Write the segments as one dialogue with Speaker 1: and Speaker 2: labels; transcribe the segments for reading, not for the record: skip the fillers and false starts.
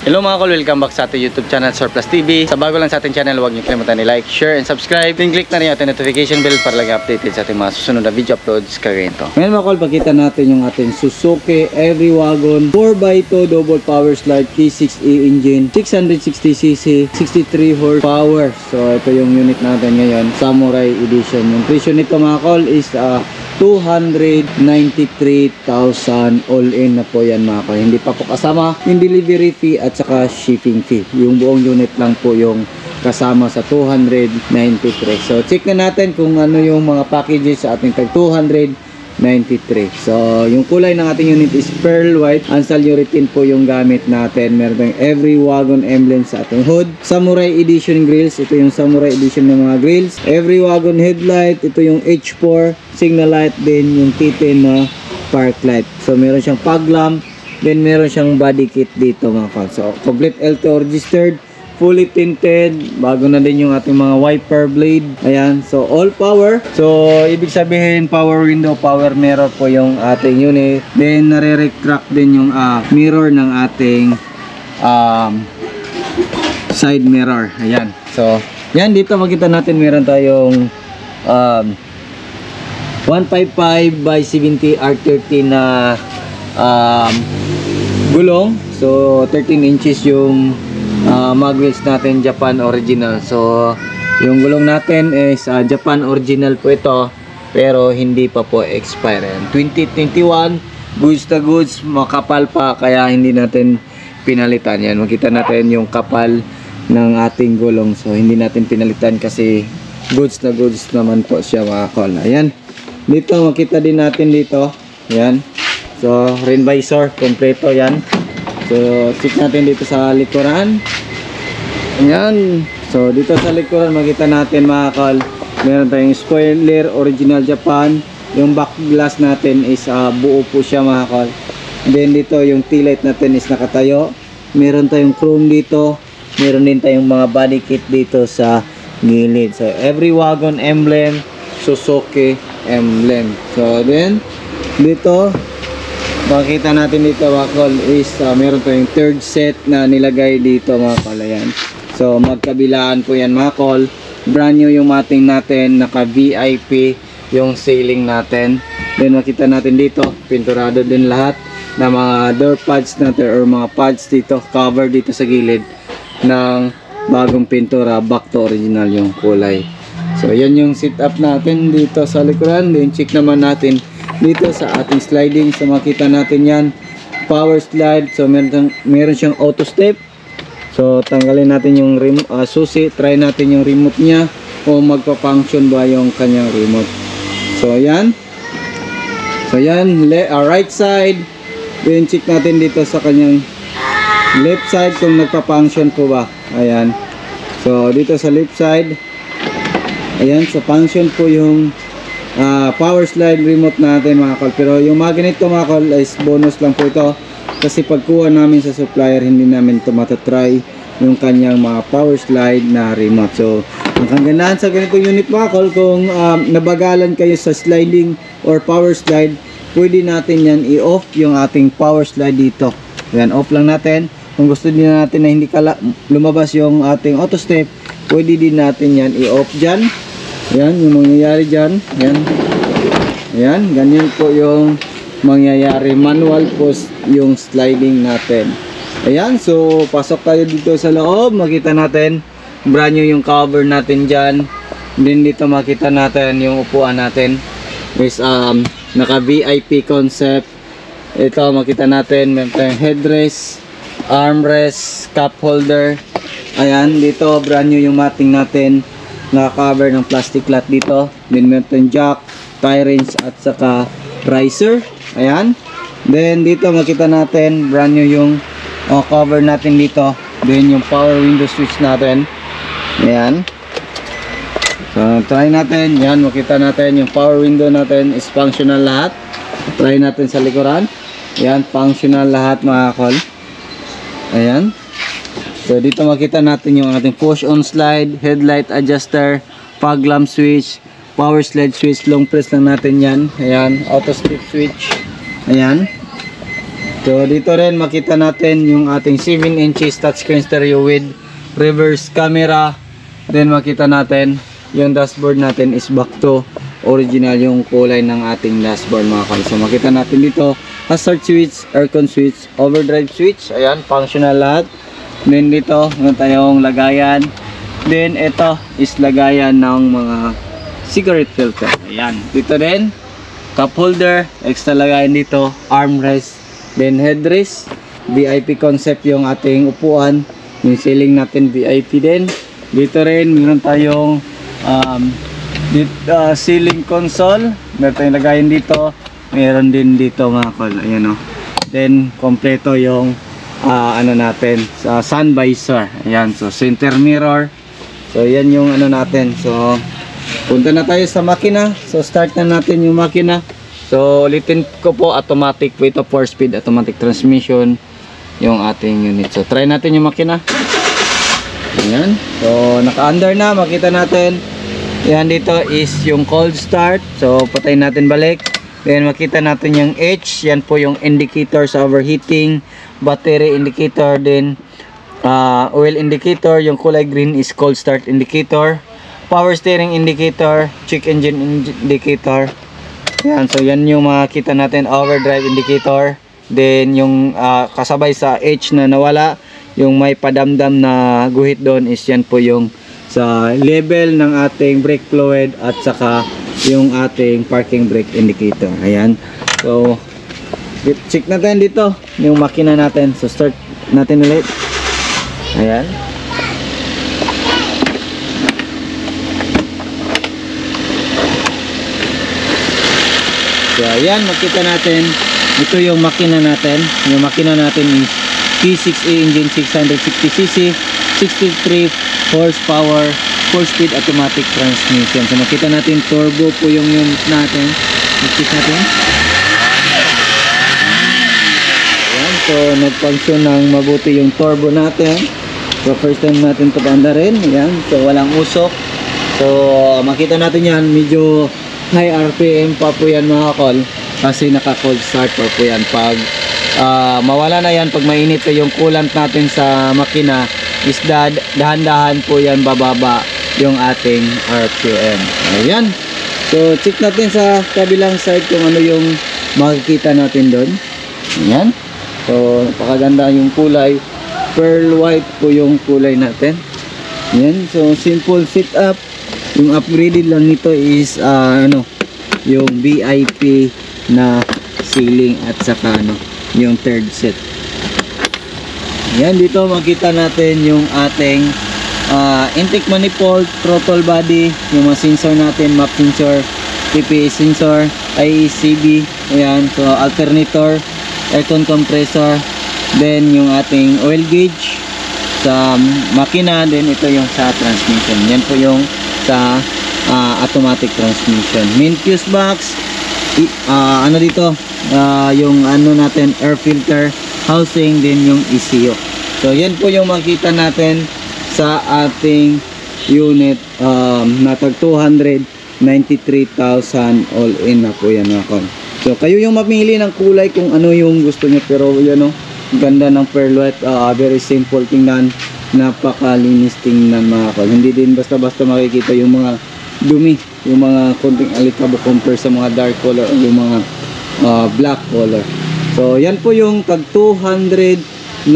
Speaker 1: Hello mga kol, welcome back sa ating YouTube channel Surplus TV. Sa bago lang sa ating channel, huwag niyo kalimutan i-like, share, and subscribe. Click na rin yung ating notification bell para lagi updated sa ating mga susunod na video uploads kagaya ito. Ngayon mga kol, pakita natin yung ating Suzuki Every Wagon 4x2 double power slide T6E engine, 660cc, 63 horsepower. So ito yung unit natin ngayon, Samurai Edition. Yung presyo nito mga kol is 293,000 all in na po yan mga kol. Hindi pa po kasama yung delivery fee at saka shipping fee. Yung buong unit lang po yung kasama sa 293. So check na natin kung ano yung mga packages sa ating tag 293. So yung kulay ng ating unit is pearl white. Ansal urethane po yung gamit natin. Meron tayong Every Wagon emblem sa ating hood. Samurai Edition grills. Ito yung Samurai Edition ng mga grills. Every Wagon headlight. Ito yung H4 signal light, din yung T10 na park light. So meron siyang fog lamp, then meron siyang body kit dito mga kol. So complete LTO registered, fully tinted, bago na din yung ating mga wiper blade. Ayan, so all power. So ibig sabihin power window, power mirror po yung ating unit. Then nare-retract din yung mirror ng ating side mirror. Ayan, so yan, dito makita natin meron tayong 155 by 70 R13 na gulong. So 13 inches yung mag wheels natin, Japan original. So yung gulong natin is Japan original po ito, pero hindi pa po expire. 2021 goods na goods, makapal pa, kaya hindi natin pinalitan. Yan, makita natin yung kapal ng ating gulong. So hindi natin pinalitan kasi goods na goods naman po siya mga kol. Ayan, dito makita din natin dito. Yan, so rain visor kompleto yan. So check natin dito sa likuran. Ayan, so dito sa likuran makita natin mga kol, meron tayong spoiler original Japan. Yung back glass natin is buo po siya mga kol. Then dito yung tail light natin is nakatayo. Meron tayong chrome dito. Meron din tayong mga body kit dito sa gilid. So Every Wagon emblem, Suzuki emblem. So then dito makita natin dito mga kol is meron tayong third set na nilagay dito mga kol. Ayan, so magkabilaan po yan mga kol. Brand new yung mating natin, naka VIP yung ceiling natin. Then makita natin dito pinturado din lahat na mga door pads natin or mga pads dito, cover dito sa gilid ng bagong pintura, back to original yung kulay. So yan yung setup natin dito sa likuran. Then check naman natin dito sa ating sliding. So makita natin yan, power slide. So meron siyang auto step. So tanggalin natin yung susi, try natin yung remote niya o magpa-function ba yung kanyang remote. So yan, right side. Then check natin dito sa kanyang left side kung nagpa-function po ba. Ayan, so dito sa left side, ayan, sa function po yung power slide remote natin mga kol. Pero yung magnet ko mga kol is bonus lang po ito, kasi pagkuha namin sa supplier hindi namin ito matatry yung kanyang mga power slide na remote. So ang kagandahan sa ganitong unit mga kol, kung nabagalan kayo sa sliding or power slide, pwede natin yan i-off yung ating power slide dito. Ayan, off lang natin. Kung gusto din natin na hindi lumabas yung ating auto step, pwede din natin yan i-off dyan. Yan yung mangyayari dyan. Yan, ayan, ganyan po yung mangyayari. Manual po yung sliding natin. Ayan, so pasok tayo dito sa loob. Makita natin brand new yung cover natin dyan. Then dito makita natin yung upuan natin is naka VIP concept. Ito makita natin meron tayong headrest, armrest, cup holder. Ayan, dito brand new yung mating natin, naka-cover ng plastic cloth dito. Then meron tayong jack, tie wrench at saka riser. Ayan, then dito makita natin brand new yung cover natin dito. Then yung power window switch natin. Ayan, so try natin. Yan, makita natin yung power window natin is functional lahat. Try natin sa likuran. Ayan, functional lahat mga kol. Ayan, so dito makita natin yung ating push on slide, headlight adjuster, fog lamp switch, power slide switch. Long press lang natin yan. Ayan, auto step switch. Ayan, So dito rin makita natin yung ating 7 inches touchscreen stereo with reverse camera. Then makita natin yung dashboard natin is back to original yung kulay ng ating dashboard mga kol. So makita natin dito hazard switch, aircon switch, overdrive switch. Ayan, functional lahat. Then dito meron tayong lagayan. Then ito is lagayan ng mga cigarette filter. Ayan, dito din cup holder, extra lagayan dito, armrest, then headrest, VIP concept yung ating upuan, yung ceiling natin VIP din. Dito rin meron tayong ceiling console, meron tayong lagayan dito, meron din dito mga kol. Ayan o. Then kompleto yung ano natin sa sun visor. Ayan, so center mirror. So yan yung ano natin. So punta na tayo sa makina. So start na natin yung makina. So ulitin ko po, automatic po ito, 4-speed automatic transmission yung ating unit. So try natin yung makina. Ayan. So naka-under na, makita natin. Yan dito is yung cold start. So patayin natin balik. Then makita natin yung H. Yan po yung indicator sa overheating, battery indicator, din oil indicator. Yung kulay green is cold start indicator, power steering indicator, check engine indicator. Yan, so yan yung makita natin, overdrive indicator. Then yung kasabay sa H na nawala, yung may padamdam na guhit doon, is yan po yung sa level ng ating brake fluid at saka yung ating parking brake indicator. Ayan, so check natin dito yung makina natin. So start natin ulit. Ayan. So ayan, makita natin ito yung makina natin. Yung makina natin is P6A engine, 660cc, 63 horsepower, 4-speed automatic transmission. So makita natin turbo po yung unit natin. Check natin. Ayan, so nag-function ng mabuti yung turbo natin. So first time natin ito banda rin. Ayan, so walang usok. So makita natin yan, medyo high RPM pa po yan mga kol, kasi naka cold start pa po yan. Pag mawala na yan, pag mainit pa yung coolant natin sa makina, is dahan-dahan po yan bababa yung ating RPM. Ayan, so check natin sa kabilang side kung ano yung makikita natin doon. Ayan, so napakaganda yung kulay, pearl white po yung kulay natin. Ayan, so simple setup. Yung upgraded lang nito is ano, yung VIP na ceiling at saka ano, yung third set. Ayan, dito makita natin yung ating intake manifold, throttle body, yung mga sensor natin, map sensor, TPS sensor, IECB. Ayan, so alternator, aircon compressor, then yung ating oil gauge sa makina, then ito yung sa transmission. Yan po yung sa automatic transmission. Main fuse box, ano dito, yung ano natin, air filter housing, din yung ECU. So yan po yung makita natin sa ating unit, natag 293,000 all in na po yan mga kon. So kayo yung mamili ng kulay kung ano yung gusto nyo, pero yan o, ganda ng pearl white, very simple tingnan, napakalinis tingnan mga kon. Hindi din basta-basta makikita yung mga dumi, yung mga konting alikabok compare sa mga dark color o yung mga black color. So yan po yung tag 293,000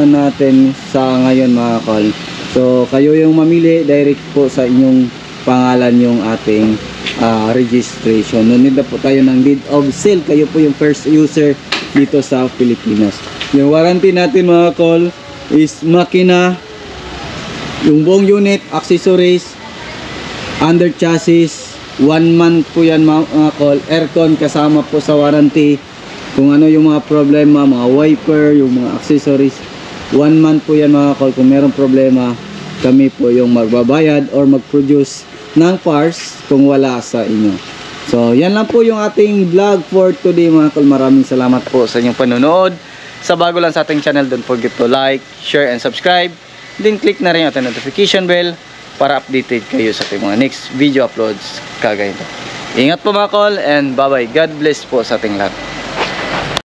Speaker 1: natin sa ngayon mga kol. So kayo yung mamili, direct po sa inyong pangalan yung ating registration. Nunod na po tayo ng deed of sale. Kayo po yung first user dito sa Pilipinas. Yung warranty natin mga kol is makina, yung buong unit, accessories, under chassis, 1 month po yan mga kol. Aircon kasama po sa warranty. Kung ano yung mga problema, mga wiper, yung mga accessories, 1 month po yan mga kol. Kung merong problema, kami po yung magbabayad or mag-produce ng parts kung wala sa inyo. So yan lang po yung ating vlog for today mga kol. Maraming salamat po sa inyong panonood. Sa bago lang sa ating channel, don't forget to like, share, and subscribe. Then click na rin yung ating notification bell para updated kayo sa ating mga next video uploads kagaya ito. Ingat po mga kol, and bye bye. God bless po sa ating lahat.